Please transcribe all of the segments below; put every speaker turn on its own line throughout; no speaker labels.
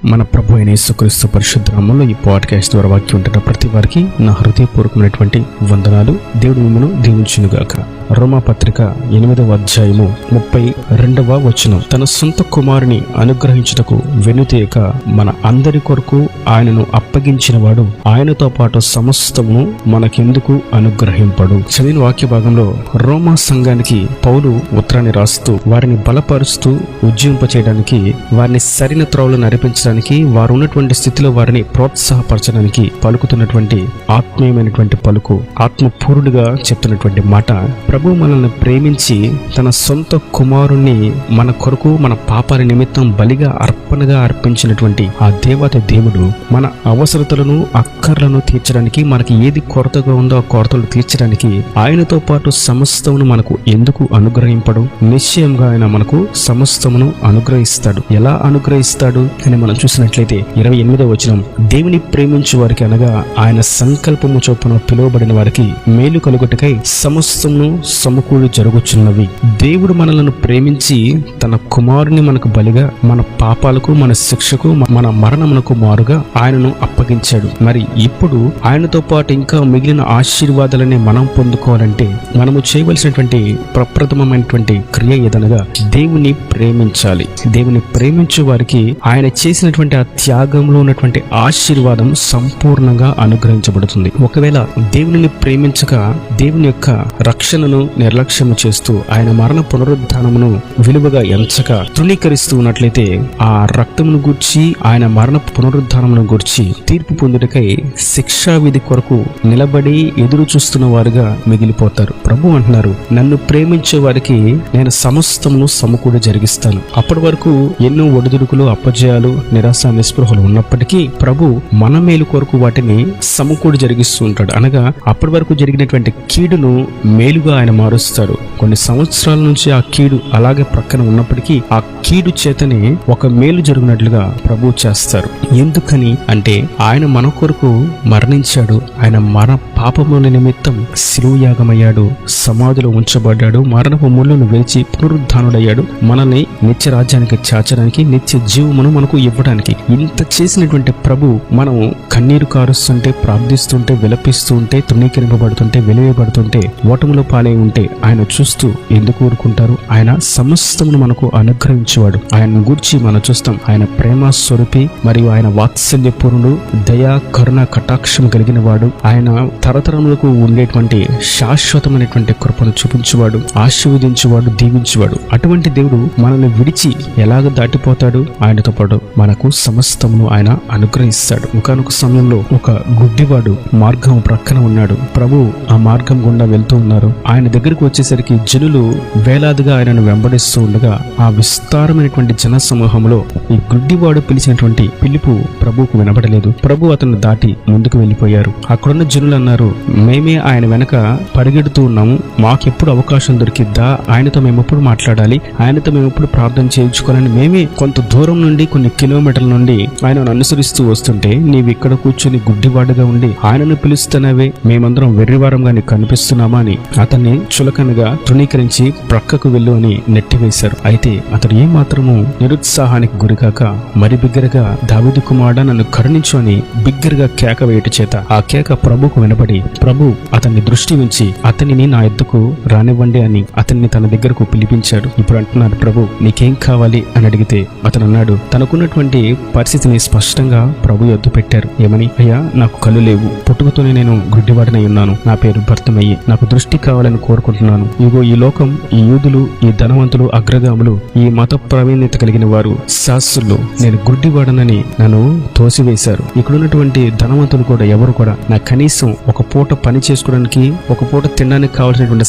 మన ప్రభు అయిన యేసుక్రీస్తు పరిశుద్ధ నామములో ఈ పాడ్కాస్ట్ ద్వారా వాక్యం ఉంటున్న ప్రతి వారికి నా హృదయపూర్వకమైనటువంటి వందనాలు. దేవుడు మిమ్మల్ని దీవించునుగాక. రోమా పత్రిక 8వ అధ్యాయము 32వ వచనం. తన సొంత కుమారుని అనుగ్రహించుటకు వెనుతీయక మన అందరి కొరకు ఆయనను అప్పగించిన వాడు ఆయనతో పాటు సమస్తమును మనకెందుకు అనుగ్రహింపడు. చదివిన వాక్య భాగంలో రోమా సంఘానికి పౌలు ఉత్తరాన్ని రాస్తూ వారిని బలపరుస్తూ ఉజ్జీవింపచేయడానికి, వారిని సరైన త్రోవలో నడిపించడానికి, వారు ఉన్నటువంటి స్థితిలో వారిని ప్రోత్సాహపరచడానికి పలుకుతున్నటువంటి ఆత్మీయమైనటువంటి పలుకు, ఆత్మపూర్ణుడిగా చెప్తున్నటువంటి మాట. ప్రభు మనల్ని ప్రేమించి తన సొంత కుమారుణ్ణి మన కొరకు, మన పాపాల నిమిత్తం బలిగా అర్పణగా అర్పించినటువంటి ఆ దేవత దేవుడు మన అవసరతలను అక్కర్లను తీర్చడానికి, మనకి ఏది కొరతగా ఉందో ఆ కొరతలు తీర్చడానికి ఆయనతో పాటు సమస్తమును మనకు ఎందుకు అనుగ్రహింపడు? నిశ్చయంగా ఆయన మనకు సమస్తమును అనుగ్రహిస్తాడు. ఎలా అనుగ్రహిస్తాడు అని మనం చూసినట్లయితే 28వ వచనం, దేవుని ప్రేమించు వారికి అనగా ఆయన సంకల్పము చొప్పున పిలువబడిన వారికి మేలు కలుగుటకై సమస్తమును సమకూడి జరుగుచున్నవి. దేవుడు మనలను ప్రేమించి తన కుమారుని మనకు బలిగా, మన పాపాలకు, మన శిక్షకు, మన మరణమునకు మారుగా ఆయనను అప్పగించాడు. మరి ఇప్పుడు ఆయనతో పాటు ఇంకా మిగిలిన ఆశీర్వాదాలని మనం పొందుకోవాలంటే మనము చేయవలసినటువంటి ప్రప్రథమమైనటువంటి క్రియ ఏదనగా దేవుని ప్రేమించాలి. దేవుని ప్రేమించే వారికి ఆయన చేసినటువంటి ఆ త్యాగంలో ఉన్నటువంటి ఆశీర్వాదం సంపూర్ణంగా అనుగ్రహించబడుతుంది. ఒకవేళ దేవుని ప్రేమించక దేవుని యొక్క రక్షణను నిర్లక్ష్యం చేస్తూ ఆయన మరణ పునరుద్ధానమును విలువగా ఎంచక తృణీకరిస్తూ ఉన్నట్లయితే ఆ రక్తమును గూర్చి, ఆయన మరణ పునరుద్ధానమును గూర్చి తీర్పు పొందుటకై శిక్షా విధి కొరకు నిలబడి ఎదురు చూస్తున్న వారుగా మిగిలిపోతారు. ప్రభు అంటున్నారు, నన్ను ప్రేమించే వారికి నేను సమస్తమును సమకూడి జరిగిస్తాను. అప్పటి వరకు ఎన్నో ఒడిదుడుకులు, అపజయాలు, నిరాశ, నిస్పృహలు ఉన్నప్పటికీ ప్రభు మన మేలు కొరకు వాటిని సమకూడి జరిగిస్తూ ఉంటాడు. అనగా అప్పటి వరకు జరిగినటువంటి కీడును మేలుగా ఆయన మారుస్తాడు. కొన్ని సంవత్సరాల నుంచి ఆ కీడు అలాగే ప్రక్కన ఉన్నప్పటికీ ఆ కీడు చేతనే ఒక మేలు జరిగినట్లుగా ప్రభు చేస్తారు. ఎందుకని అంటే ఆయన మన కొరకు మరణించాడు. ఆయన మన పాపముల నిమిత్తం శిలువ యాగమయ్యాడు, సమాధిలో ఉంచబడ్డాడు, మరణపు ముళ్ళను వేచి పునరుద్ధానుడయ్యాడు, మనల్ని నిత్య రాజ్యానికి చేర్చడానికి, నిత్య జీవమును మనకు ఇవ్వడానికి. ఇంత చేసినటువంటి ప్రభు మనము కన్నీరు కారుస్తుంటే, ప్రార్థిస్తుంటే, విలపిస్తుంటే, తృణీకరింపబడుతుంటే, వెలివేయబడుతుంటే, ఓటములో పాలై ఉంటే ఆయన చూస్తూ ఎందుకు ఊరుకుంటారు? ఆయన సమస్తమును మనకు అనుగ్రహించేవాడు. ఆయన గూర్చి మనం చూస్తాం, ఆయన ప్రేమ స్వరూపి మరియు ఆయన వాత్సల్యపూర్ణుడు, దయా కరుణ కటాక్షం కలిగిన వాడు, ఆయన తరతరములకు ఉండేటువంటి శాశ్వతమైనటువంటి కృపను చూపించేవాడు, ఆశీర్వదించేవాడు, దీవించేవాడు. అటువంటి దేవుడు మనల్ని విడిచి ఎలాగ దాటిపోతాడు? ఆయనతో పాటు మనకు సమస్తమును ఆయన అనుగ్రహిస్తాడు. ఒకానొక సమయంలో ఒక గుడ్డివాడు మార్గం ప్రక్కన ఉన్నాడు. ప్రభు ఆ మార్గం గుండా వెళ్తూ ఉన్నారు. ఆయన దగ్గరకు వచ్చేసరికి జనులు వేలాదిగా ఆయనను వెంబడిస్తూ ఉండగా ఆ విస్తారమైనటువంటి జన సమూహంలో ఈ గుడ్డివాడు పిలిచినటువంటి పిలుపు ప్రభువుకు వినబడలేదు. ప్రభు అతను దాటి ముందుకు వెళ్ళిపోయారు. అక్కడున్న జనులు అన్నారు, మేమే ఆయన వెనక పరిగెడుతూ ఉన్నాము, మాకెప్పుడు అవకాశం దొరికిద్దా? ఆయనతో మేము ఎప్పుడు మాట్లాడాలి, ఆయనతో మేము ఎప్పుడు ప్రార్థన చేయించుకోవాలని మేమే కొంత దూరం నుండి, కొన్ని కిలోమీటర్ల నుండి ఆయనను అనుసరిస్తూ వస్తుంటే నీవు ఇక్కడ కూర్చొని గుడ్డివాడుగా ఉండి ఆయనను పిలుస్తున్నవే, మేమందరం వెర్రివారంగా నీకు కనిపిస్తున్నామా అని అతన్ని చులకనగా తృణీకరించి ప్రక్కకు వెళ్ళు అని నెట్టివేశారు. అయితే అతడు ఏమాత్రము నిరుత్సాహానికి గురికాక మరి బిగ్గరగా, దావీదు కుమారుడా నన్ను కరుణించు అని బిగ్గరగా కేక వేయట చేత ఆ కేక ప్రభుకు వినబడి ప్రభు అతన్ని దృష్టి ఉంచి అతనిని నా ఎద్దుకు రానివ్వండి అని అతన్ని తన దగ్గరకు పిలిపించాడు. ఇప్పుడు అంటున్నాడు, ప్రభు నీకేం కావాలి అని అడిగితే అతను అన్నాడు, తనకున్నటువంటి పరిస్థితిని స్పష్టంగా ప్రభు ఎద్దు పెట్టారు. ఏమని? అయ్యా, నాకు కళ్ళు లేవు, పుట్టుకతోనే నేను గుడ్డివాడినై ఉన్నాను, నా పేరు భర్తమయ్యి, నాకు దృష్టి కావాలని కోరుకుంటున్నాను. ఇగో ఈ లోకం, ఈ యూదులు, ఈ ధనవంతులు, అగ్రగాములు, ఈ మత ప్రావీణ్యత కలిగిన వారు, శాస్త్రులు నేను గుడ్డివాడనని నన్ను తోసివేశారు. ఇక్కడున్నటువంటి ధనవంతులు కూడా ఎవరు కూడా నాకు కనీసం ఒక పూట పని చేసుకోవడానికి, ఒక పూట తినడానికి కావాల్సినటువంటి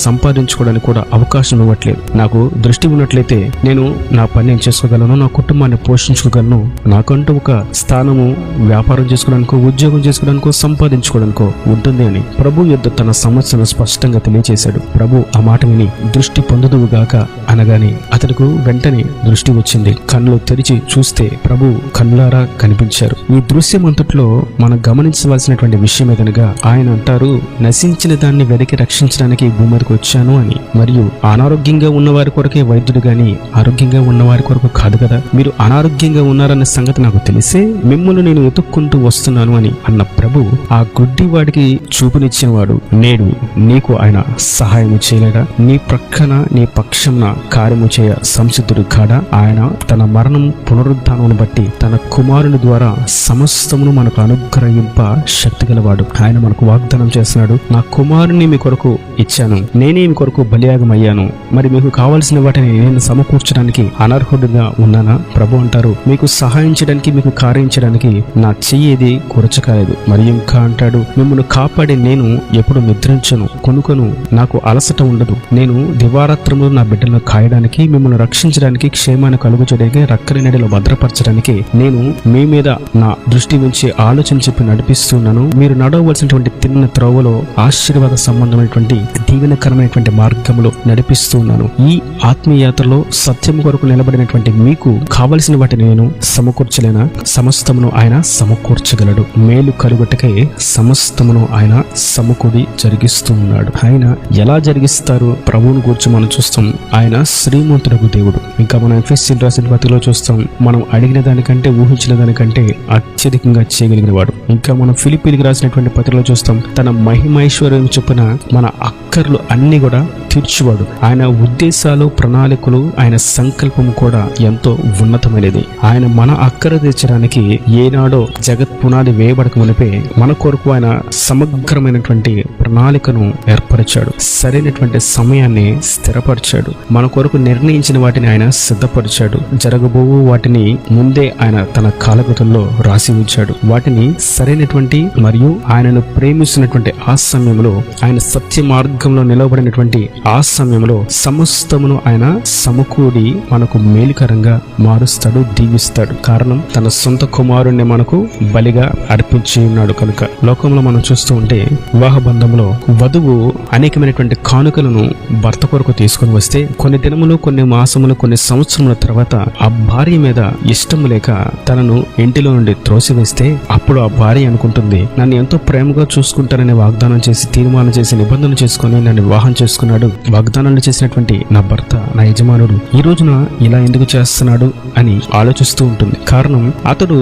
సంపాదించుకోవడానికి కూడా అవకాశం ఇవ్వట్లేదు. నాకు దృష్టి ఉన్నట్లయితే నేను నా పని నేను చేసుకోగలను, నా కుటుంబాన్ని పోషించుకోగలను, నాకంటూ ఒక స్థానము వ్యాపారం చేసుకోవడానికో, ఉద్యోగం చేసుకోవడానికో, సంపాదించుకోవడానికో ఉంటుంది అని ప్రభు యొద్ద తన సమస్యను స్పష్టంగా తెలియజేశాడు. ప్రభు ఆ మాట విని దృష్టి పొందుదువుగాక అనగానే అతనికి వెంటనే దృష్టి వచ్చింది. కళ్ళు తెరిచి చూస్తే ప్రభు కళ్ళారా కనిపించారు. ఈ దృశ్యం అంతట్లో మనం గమనించవలసినటువంటి విషయం ఏదనగా ఆయన అంటారు, నశించిన దాన్ని వెతికి రక్షించడానికి భూమి మీదకి వచ్చాను అని. మరియు అనారోగ్యంగా ఉన్నవారి కొరకే వైద్యుడు గాని ఆరోగ్యంగా ఉన్నవారి కొరకు కాదు కదా. మీరు అనారోగ్యంగా ఆరోగ్యంగా ఉన్నారన్న సంగతి నాకు తెలిసే మిమ్మల్ని నేను వెతుక్కుంటూ వస్తున్నాను అని అన్న ప్రభు ఆ గుడ్డివాడికి చూపునిచ్చిన వాడు నేడు నీకు ఆయన సహాయము చేయలేడా? నీ ప్రక్కన నీ పక్షంన కార్యము చేయ సంసిద్ధుడు కాడా? ఆయన తన మరణం పునరుద్ధానమును బట్టి తన కుమారుని ద్వారా సమస్తమును మనకు అనుగ్రహింప శక్తి గలవాడు. ఆయన మనకు వాగ్దానం చేస్తున్నాడు, నా కుమారుని మీ కొరకు ఇచ్చాను, నేనే మీ కొరకు బలియాగం అయ్యాను, మరి మీకు కావలసిన వాటిని నేను సమకూర్చడానికి అనర్హుడిగా ఉన్నానా? ప్రభు అంటారు, మీకు సహాయం చేయడానికి మీకు కార్యం చేయడానికి నా చెయ్యేది కూర్చకాలేదు. మరి ఇంకా అంటాడు, మిమ్మల్ని కాపాడి నేను ఎప్పుడు నిద్రించను, కొనుకొను, నాకు అలసట ఉండదు. నేను దివారాత్రములు నా బిడ్డలను కాయడానికి, మిమ్మల్ని రక్షించడానికి, క్షేమాన్ని కలుగు చేయడానికి, రక్కరి నెడలో భద్రపరచడానికి నేను మీ మీద నా దృష్టి ఉంచి ఆలోచన చెప్పి నడిపిస్తున్నాను. మీరు నడవలసినటువంటి తిన్న త్రోవలో ఆశీర్వాద సంబంధమైనటువంటి దీవెనకరమైనటువంటి మార్గంలో నడిపిస్తున్నాను. ఈ ఆత్మీయతలో సత్యం కొరకు నిలబడినటువంటి మీకు కావలసిన వాటిని నేను సమకూర్చలేనా? సమస్తమును ఆయన సమకూర్చగలడు. మేలు కలుగుటకే సమస్తమును ఆయన సమకూడి జరిగిస్తూ ఉన్నాడు. ఆయన ఎలా జరిగిస్తారు? ప్రభువును కూర్చో మనం చూస్తాం, ఆయన శ్రీమంతుడకు దేవుడు. ఇంకా మనం ఎఫెసీయులకు రాసిన పత్రికలో చూస్తాం, మనం అడిగిన దానికంటే ఊహించిన దానికంటే అత్యధికంగా చేయగలిగిన వాడు. ఇంకా మనం ఫిలిప్పీలకు రాసినటువంటి పత్రికలో చూస్తాం, తన మహిమైశ్వర్యం చొప్పున మన అక్కర్లు అన్ని కూడా తీర్చువాడు. ఆయన ఉద్దేశాలు, ప్రణాళికలు, ఆయన సంకల్పం కూడా ఎంతో ఉన్నతమైనది. ఆయన మన అక్కర తీర్చడానికి ఏనాడో జగత్ పునాది వేయబడక మునిపే మన కొరకు ఆయన సమగ్రమైనటువంటి ప్రణాళికను ఏర్పరిచాడు. సరైనటువంటి సమయాన్ని స్థిరపరిచాడు. మన కొరకు నిర్ణయించిన వాటిని ఆయన సిద్ధపరిచాడు. జరగబోవు వాటిని ముందే ఆయన తన కాలకృతుల్లో రాసి ఉంచాడు. వాటిని సరైనటువంటి మరియు ఆయనను ప్రేమిస్తున్నటువంటి ఆ సమయంలో, ఆయన సత్య మార్గంలో నిలబడినటువంటి ఆ సమయంలో సమస్తమును ఆయన సమకూడి మనకు మేలుకరంగా మారుస్తాడు, దీవిస్తాడు. కారణం తన సొంత కుమారుణ్ణి మనకు బలిగా అర్పించి ఉన్నాడు కనుక. లోకంలో మనం చూస్తూ ఉంటే వివాహ బంధంలో వధువు అనేకమైనటువంటి కానుకలను భర్త కొరకు తీసుకుని వస్తే కొన్ని దినములు, కొన్ని మాసములు, కొన్ని సంవత్సరముల తర్వాత ఆ భార్య మీద ఇష్టము లేక తనను ఇంటిలో నుండి త్రోసివేస్తే అప్పుడు ఆ భార్య అనుకుంటుంది, నన్ను ఎంతో ప్రేమగా చూసుకుంటానని వాగ్దానం చేసి, తీర్మానం చేసి, నిబంధనలు చేసుకుని నన్ను వివాహం చేసుకున్నాడు. వాగ్దానాలు చేసినటువంటి నా భర్త, నా యజమానుడు ఈ రోజున ఇలా ఎందుకు చేస్తున్నాడు అని ఆలోచిస్తూ ఉంటుంది. కారణం అతడు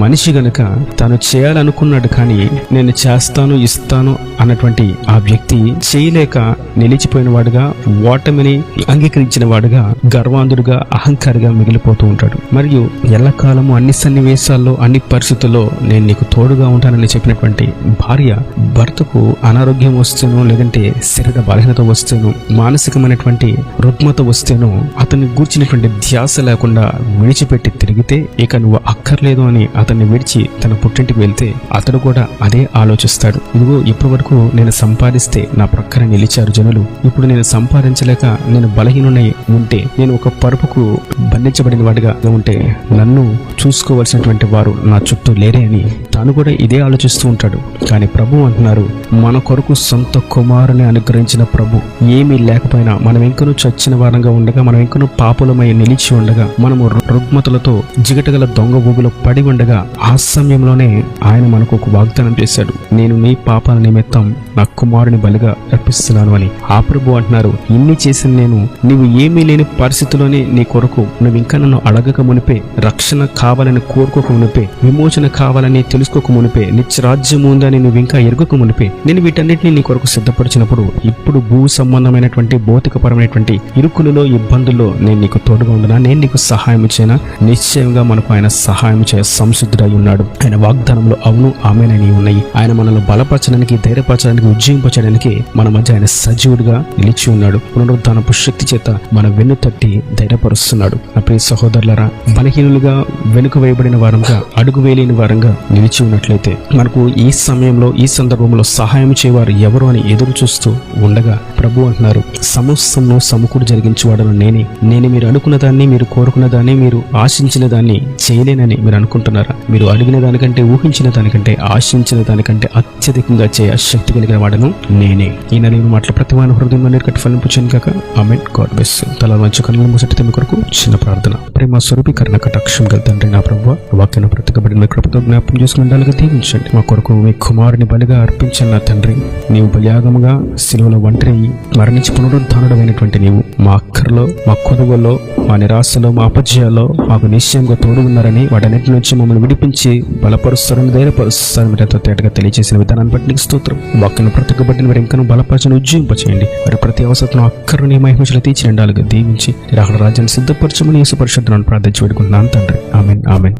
మనిషి గనుక తాను చేయాలనుకున్నాడు, కానీ నేను చేస్తాను, ఇస్తాను అన్నటువంటి ఆ వ్యక్తి చేయలేక నిలిచిపోయిన వాడుగా, ఓటమిని అంగీకరించిన వాడుగా, గర్వాంధుడుగా, అహంకారిగా మిగిలిపోతూ ఉంటాడు. మరియు ఎల్లకాలము అన్ని సన్నివేశాల్లో, అన్ని పరిస్థితుల్లో నేను నీకు తోడుగా ఉంటానని చెప్పినటువంటి భార్య భర్తకు అనారోగ్యం వస్తేనో, లేదంటే శరీర బలహీనత వస్తేనో, మానసికమైనటువంటి రుగ్మత వస్తేనో అతన్ని గూర్చినటువంటి ధ్యాస లేకుండా విడిచిపెట్టి తిరిగితే, ఇక నువ్వు అక్కర్లేదు అని అతన్ని విడిచి తన పుట్టింటికి వెళ్తే అతడు కూడా అదే ఆలోచిస్తాడు. ఇదిగో ఇప్పటి వరకు నేను సంపాదిస్తే నా ప్రక్కన నిలిచారు జనులు, ఇప్పుడు నేను సంపాదించలేక నేను బలహీనునై ఉంటే, నేను ఒక పరుపుకు బంధించబడిన వాడిగా ఉంటే నన్ను చూసుకోవలసినటువంటి వారు నా చుట్టూ లేరే అని తాను కూడా ఇదే ఆలోచిస్తూ ఉంటాడు. కానీ ప్రభు అంటున్నారు, మన కొరకు సొంత కుమారుని అనుగ్రహించిన ప్రభు ఏమీ లేకపోయినా, మనం ఇంకనూ చచ్చిన వారంగా ఉండగా, మనం ఇంకనూ పాపులమై నిలిచి ఉండగా, మనము రుగ్మతలతో జిగటగల దొంగ ఊబిలో పడి ఉండగా, ఆ సమయంలోనే ఆయన మనకు ఒక వాగ్దానం చేశాడు, నేను నీ పాపాల నిమిత్తం నా కుమారుని బలిగా అర్పిస్తున్నాను అని. ఆ ప్రభు అంటున్నారు, ఇన్ని చేసిన నేను నీవు ఏమీ లేని పరిస్థితిలోనే నీ కొరకు నువ్వు ఇంకా నన్ను అడగక మునిపే, రక్షణ కావాలని కోరుకోక మునిపే, విమోచన కావాలని తెలుసుకోక మునిపే, నిత్యరాజ్యం ఉందని నువ్వు ఇంకా ఎరుగక మునిపే నేను వీటన్నిటిని నీ కొరకు సిద్ధపరిచినప్పుడు, ఇప్పుడు భూ సంబంధమైనటువంటి భౌతికపరమైనటువంటి ఇరుకులలో, ఇబ్బందుల్లో నేను నీకు తోడుగా ఉండనా? నేను నీకు సహాయం చేయనా? నిశ్చయంగా మనకు ఆయన సహాయం చేయ సంసిద్ధుడై ఉన్నాడు. ఆయన వాగ్దానంలో అవును, ఆమేనని ఉన్నాయి. ఆయన మనల్ని బలపరచడానికి, ధైర్యపరచడానికి, ఉజ్జీవింపచడానికి మన మధ్య ఆయన సజీవుడిగా నిలిచి ఉన్నాడు. పునరుద్ధానపు శక్తి చేత మన వెన్ను తట్టి ధైర్యపరుస్తున్నాడు. నా ప్రియ సహోదరులారా, బలహీనులుగా, వెనుక వేయబడిన వారంగా, అడుగు వేయలేని వారంగా నిలిచి ఉన్నట్లయితే మనకు ఈ సమయంలో, ఈ సందర్భంలో సహాయం చేయవారు ఎవరు అని ఎదురు చూస్తూ ఉండగా ప్రభు అంటున్నారు, సమస్తమును సమకూడి జరిగించేవాడను నేనే. నేను మీరు అనుకున్న దాన్ని, మీరు కోరుకున్న దాన్ని, మీరు ఆశించిన దాన్ని చేయలేనని మీరు అనుకుంటున్నారా? మీరు అడిగిన దానికంటే, ఊహించిన దానికంటే, ఆశించిన దానికంటే అత్యధికంగా చేయ శక్తి కలిగిన వాడను నేనే. ఈయన నేను మాటల ప్రతి వాని హృదయం కట్టి ఫలింపుచ్చాను కాక. ఆమేన్. God bless you. తల వంచు కన్నుల మూసటి మీ కొరకు చిన్న ప్రార్థన. ప్రేమ స్వరూపీకరణ కటాక్షం గల తండ్రి, నా ప్రభువా, వాక్యాన్ని ప్రతికబడిన కృపతో జ్ఞాపకం చేసుకుని ఉండాలిగా దీవించండి. మా కొరకు మీ కుమారుని బలిగా అర్పించండి నా తండ్రి. నీవు బలియాగముగా శిలువలో ఒంటరి మరణించి పునరుద్ధానుడమైనటువంటి నీవు మా అక్కర్లో, మా కొదువులో, మా నిరాశలో, మా అపజయాల్లో మాకు నిశ్చయంగా తోడు ఉన్నారని, వాటన్నిటి నుంచి మమ్మల్ని విడిపించి బలపరుస్తారని, ధైర్యపరుస్తారని మీరు ఎంతో తేటగా తెలియజేసిన విధానాన్ని బట్టి నీకు స్తోత్రం. వాక్యం ప్రతికబట్టిన వారి ఇంకా బలపరచని ఉజ్జీంపచేయండి. వారి ప్రతి అవసరం అక్కర్ని మహిమలు తీర్చి ఎండాలుగా దీవించి రాహుల రాజ్యాన్ని సిద్ధపరచమని యేసు పరిశుద్ధ నామమున ప్రార్థించి వేడుకుంటున్నాను తండ్రి. ఆమేన్. ఆమేన్.